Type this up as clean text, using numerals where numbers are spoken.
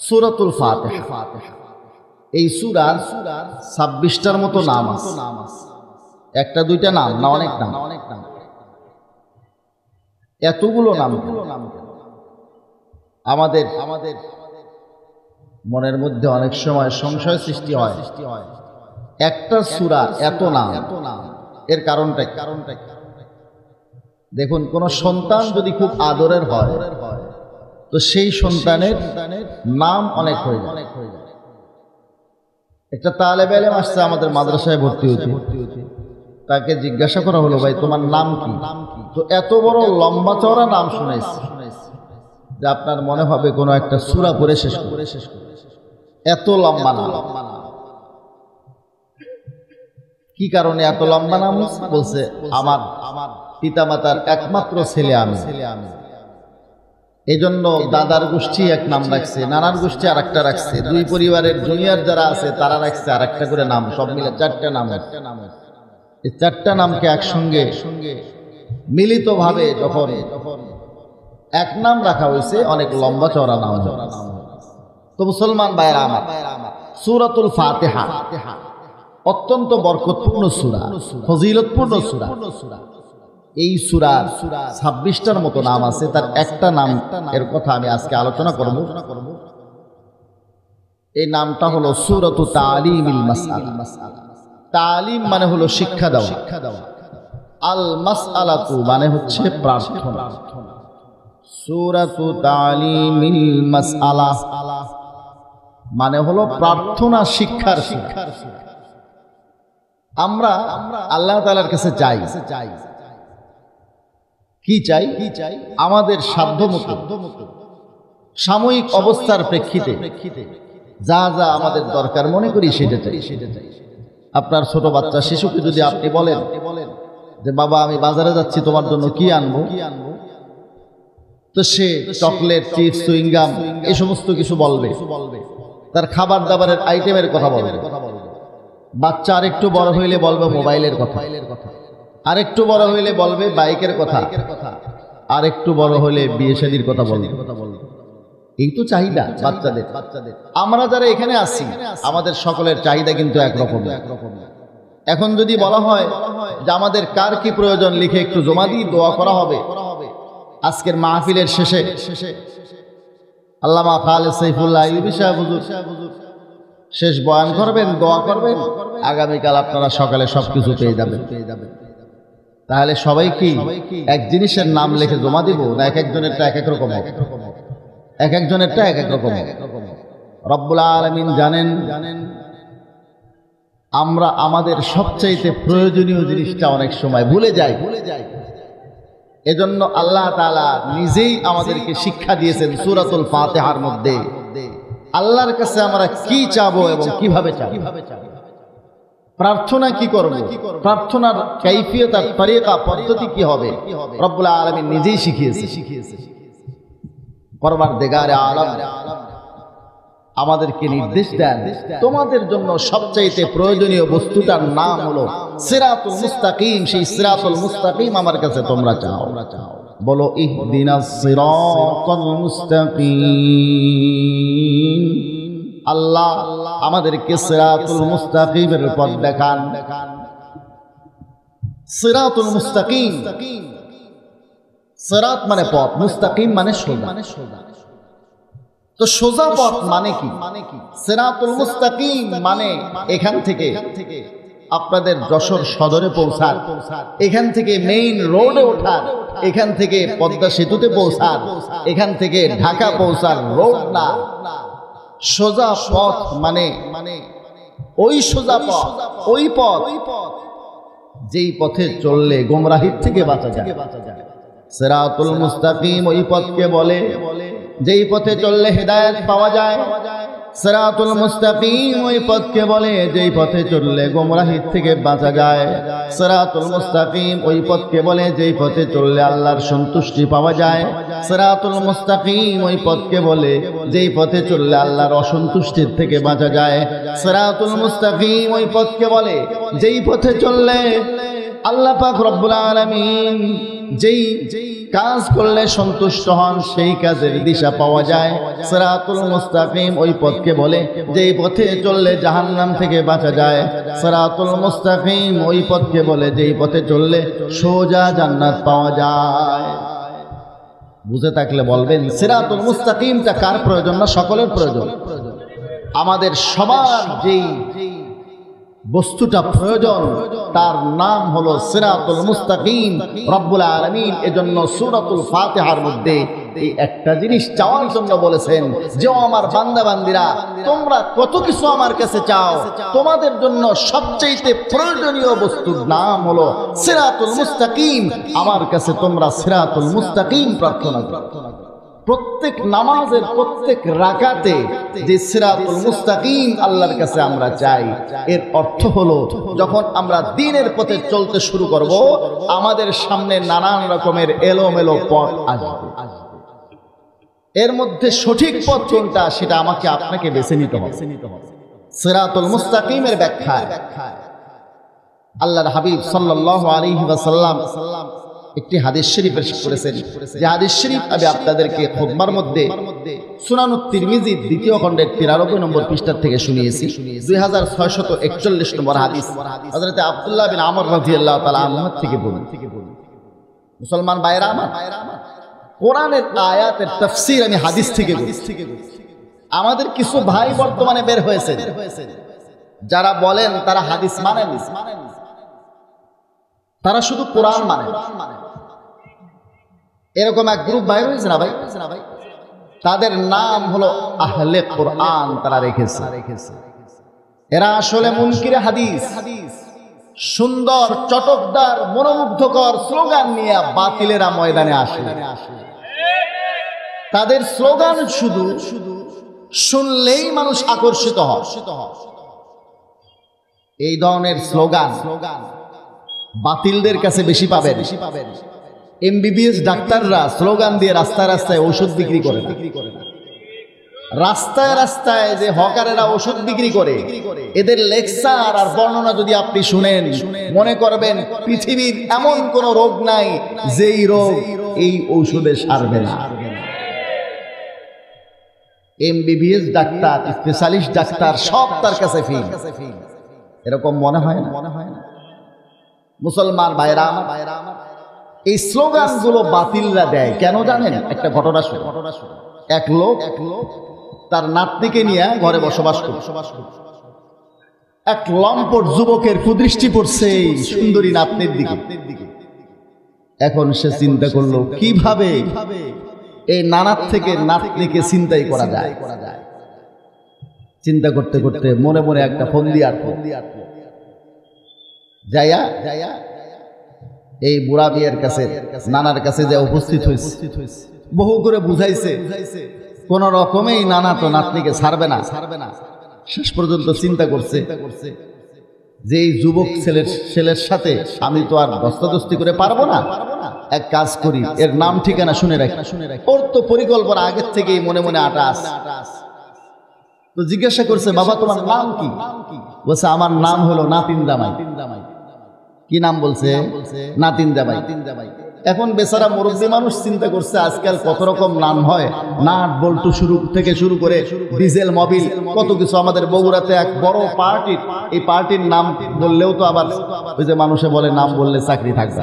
সূরাতুল ফাতিহা। এই সূরার 26টার মতো নাম আছে। একটা দুইটা নাম না, অনেক নাম। এতগুলো নাম আমাদের মনের মধ্যে অনেক সময় সংশয় সৃষ্টি হয়। একটা সূরা এত নাম, এর কারণটা দেখুন, কোন সন্তান যদি খুব আদরের হয় তো সেই সন্তানের নাম অনেক হয়ে যায়। একটা তালেব ইলম আসছে আমাদের মাদ্রাসায় ভর্তি হতে, তাকে জিজ্ঞাসা করা হলো, ভাই তোমার নাম কি? তো এত বড় লম্বা চওড়া নাম শুনেছি যে আপনার মনে হবে কোনো একটা সূরা পড়ে শেষ করে, এত লম্বা নাম। কি কারণে এত লম্বা নাম বলছে? আমার পিতামাতার একমাত্র ছেলে আমি, এই জন্য দাদার গোষ্ঠী এক নাম রাখছে, নানার গোষ্ঠী আর একটা রাখছে, দুই পরিবারের জুনিয়র যারা আছে তারা রাখছে আর একটা করে নাম, সব মিলে 4টা নাম। এই 4টা নামকে একসঙ্গে মিলিতভাবে যখন এক নাম রাখা হয়েছে, অনেক লম্বা চওড়া নাম। তো মুসলমান ভাইরা আমার, সূরাতুল ফাতিহা অত্যন্ত বরকতপূর্ণ সূরা, ফজিলতপূর্ণ সূরা। এই সূরার 26টার মতো নাম আছে, তার একটা নাম এর কথা আমি আজকে আলোচনা করব। এই নামটা হলো সূরাতু তালিমিল মাসআলা। তালিম মানে হলো শিক্ষা দেওয়া, আল মাসআলাতু মানে হচ্ছে প্রার্থনা। সূরাতু তালিমিল মাসআলা মানে হলো প্রার্থনা শিক্ষার সূরা। আমরা আল্লাহ তাআলার কাছে চাই, কি চাই? আমাদের সাধ্যমতো সাময়িক অবস্থার প্রেক্ষিতে যা যা আমাদের দরকার মনে করি সেটা চাই। আপনার ছোট বাচ্চা শিশুকে যদি আপনি বলেন যে বাবা আমি বাজারে যাচ্ছি, তোমার জন্য কি আনবো, তো সে চকলেট, চিপস, সুইংগাম এই সমস্ত কিছু বলবে, তার খাবার দাবারের আইটেমের কথা বলবে। বাচ্চা আরেকটু বড় হইলে বলবে মোবাইলের কথা, আরেকটু বড় হইলে বলবে বাইকের কথা, আরেকটু বড় হইলে বিয়ে শাদীর কথা বলবে। এই তো চাহিদা বাচ্চাদের। আমরা যারা এখানে আছি আমাদের সকলের চাহিদা কিন্তু একরকম। এখন যদি বলা হয় যে আমাদের কার কি প্রয়োজন লিখে একটু জমা দিয়ে দোয়া করা হবে, আজকের মাহফিলের শেষে আল্লামা খালেদ সাইফুল্লাহ আইয়ুবী সাহেব হুজুর শেষ বয়ান করবেন, দোয়া করবেন, আগামীকাল আপনারা সকালে সবকিছু পেয়ে যাবেন। তাহলে সবাই কি এক জিনিসের নাম লিখে জমা দিব, না এক একজনেরটা এক এক রকম হবে? এক একজনেরটা এক এক রকম হবে। রব্বুল আলামিন জানেন আমরা আমাদের সবচাইতে প্রয়োজনীয় জিনিসটা অনেক সময় ভুলে যাই। এজন্য আল্লাহ তাআলা নিজেই আমাদেরকে শিক্ষা দিয়েছেন সূরাতুল ফাতিহার মধ্যে, আল্লাহর কাছে আমরা কি চাবো এবং কিভাবে চাবো, প্রার্থনা কি করব, প্রার্থনার কাইফিয়ত আর তরিকা পদ্ধতি কি হবে, রব্বুল আলামিন নিজেই শিখিয়েছে। পরওয়ারদিগারে আলম আমাদেরকে নির্দেশ দেন, তোমাদের জন্য সবচাইতে প্রয়োজনীয় বস্তুটার নাম হলো সিরাতুল মুস্তাকিম। সেই সিরাতুল মুস্তাকিম আমার কাছে তোমরা চাও। বলো ইহদিনাস সিরাতাল মুস্তাকিম। আল্লাহ আমাদেরকে সিরাতুল মুস্তাকিমের পথ দেখান। সিরাতুল মুস্তাকিম, সিরাত মানে পথ, মুস্তাকিম মানে সোজা। তো সোজা পথ মানে কি? সিরাতুল মুস্তাকিম মানে এখান থেকে আপনাদের যশোর সদরে পৌঁছার, এখান থেকে মেইন রোডে ওঠার, এখান থেকে পদ্মা সেতুতে পৌঁছার, এখান থেকে ঢাকা পৌঁছার রোড না। সোজা পথ মানে ওই সোজা পথ, ওই পথ যেই পথে চললে গোমরাহির থেকে বাঁচা যায়। সিরাতুল মুস্তাকিম ওই পথকে বলে যেই পথে চললে হেদায়েত পাওয়া যায়। সিরাতুল মুস্তাকিম ওই পথকে বলে যেই পথে চললে গোমরাহির থেকে বাঁচা যায়। সিরাতুল মুস্তাকিম ওই পথকে বলে যেই পথে চললে আল্লাহর সন্তুষ্টি পাওয়া যায়। সিরাতুল মুস্তাকিম ওই পথকে বলে যেই পথে চললে আল্লাহর অসন্তুষ্টির থেকে বাঁচা যায়। সিরাতুল মুস্তাকিম ওই পথকে বলে যেই পথে চললে আল্লাহ পাক রব্বুল আলামিন যেই কাজ করলে সন্তুষ্ট হন সেই কাজের দিশা পাওয়া যায়। সিরাতুল মুস্তাকিম ওই পথকে বলে যেই পথে চললে জাহান্নাম থেকে বাঁচা যায়। সিরাতুল মুস্তাকিম ওই পথকে বলে যেই পথে চললে সোজা জান্নাত পাওয়া যায়। বুঝে থাকলে বলবেন সিরাতুল মুস্তাকিমটা কার প্রয়োজন? না সকলের প্রয়োজন। আমাদের সবার যেই বস্তুটা প্রয়োজন তার নাম হলো সিরাতুল মুস্তাকিম। রব্বুল আলামিন এজন্য সূরাতুল ফাতিহার মধ্যে এই একটা জিনিস চাওয়ার জন্য বলেছেন যে আমার বান্দা বান্দিরা তোমরা কত কিছু আমার কাছে চাও, তোমাদের জন্য সবচেয়ে প্রয়োজনীয় বস্তুর নাম হলো সিরাতুল মুস্তাকিম। আমার কাছে তোমরা সিরাতুল মুস্তাকিম প্রার্থনা করো। প্রত্যেক নামাজের প্রত্যেক রাকাতে যে সিরাতুল মুস্তাকিম আল্লাহর কাছে আমরা চাই, এর অর্থ হলো যখন আমরা দ্বীনের পথে চলতে শুরু করব আমাদের সামনে নানান রকমের এলোমেলো পথ আসবে। এর মধ্যে সঠিক পথ কোনটা সেটা আমাকে আপনাকে বেছে নিতে হবে। সিরাতুল মুস্তাকিমের ব্যাখ্যায় আল্লাহর হাবিব সাল্লাল্লাহু আলাইহি ওয়াসাল্লাম একটি হাদিস শরীফ পেশ করেছেন। যে হাদিস শরীফ আমি আপনাদেরকে খুতবার মধ্যে সুনানুত তিরমিজি দ্বিতীয় খণ্ডের 93 নম্বর পৃষ্ঠা থেকে শুনিয়েছি। 2641 নম্বর হাদিস হযরত আব্দুল্লাহ বিন আমর রাদিয়াল্লাহু তাআলা আনহু থেকে বলেন। মুসলমান ভাইরা আমার, কোরআনের আয়াতের তাফসীর আমি হাদিস থেকে বলছি। আমাদের কিছু ভাই বর্তমানে বের হয়েছে যারা বলেন তারা হাদিস মানেন, তারা শুধু কোরআন মানে। এরকম এক গ্রুপ ভাই রয়েছে না ভাই, তাদের নাম হলো আহলে কোরআন। তারা রেখেছে এরা আসলে মুনকিরে হাদিস, সুন্দর চটকদার মনোমুগ্ধকর স্লোগান নিয়ে বাতিলেরা ময়দানে আসে। তাদের স্লোগান শুধু শুনলেই মানুষ আকর্ষিত হয়। এই ধরনের স্লোগান বাতিলদের কাছে বেশি পাবেন। এমবিবিএস ডাক্তাররা স্লোগান দিয়ে রাস্তায় রাস্তায় ওষুধ বিক্রি করে না। রাস্তায় রাস্তায় যে হকারেরা ওষুধ বিক্রি করে এদের লেকচার আর বর্ণনা যদি আপনি শুনেন মনে করবেন পৃথিবীর এমন কোন রোগ নাই যেই রোগ এই ঔষধে সারবে না। এমবিবিএস ডাক্তার, স্পেশালিস্ট ডাক্তার সব তার কাছে ফি। এরকম মনে হয় না? মুসলমান ভাইরা আমার, এই স্লোগান গুলো বাতিলরা দেয় কেন জানেন? একটা ঘটনা শুনে। এক লোক তার নাতনিকে নিয়ে ঘরে বসবাস করছে। এক লম্পট যুবকের কুদৃষ্টি পড়ছে সুন্দরী নাতনির দিকে। এখন সে চিন্তা করলো কিভাবে এই নানার থেকে নাতনিকে চিন্তাই করা যায়। চিন্তা করতে করতে মনে মনে একটা ফন্দি আটলো। যাইয়া এই বুড়া বিয়ের কাছে নানার কাছে যে উপস্থিত হয়েছে, বহু করে বুঝাইছে, কোন রকমেই নানা তো নাতনিকে ছাড়বে না। শেষ পর্যন্ত চিন্তা করছে যে এই যুবক ছেলের সাথে আমি তো আর দস্তাদস্তি করে পারবো না, এক কাজ করি এর নাম ঠিকানা শুনে রাখি। ওর তো পরিকল্পনা আগের থেকেই মনে মনে আটাস। তো জিজ্ঞাসা করছে, বাবা তোমার নাম কি? বলছে আমার নাম হলো নাতিন জামাই। কি নাম বলছে? নাতিন জামাই। এখন বেচারা মুরব্বী মানুষ চিন্তা করছে আজকাল কত রকম নাম হয়, নাট বল্টু থেকে শুরু করে ডিজেল মোবিল কত কিছু। আমাদের বগুড়াতে এক বড় পার্টির, এই পার্টির নাম বললেও তো আবার ওই যে মানুষে বলে নাম বললে চাকরি থাকবে।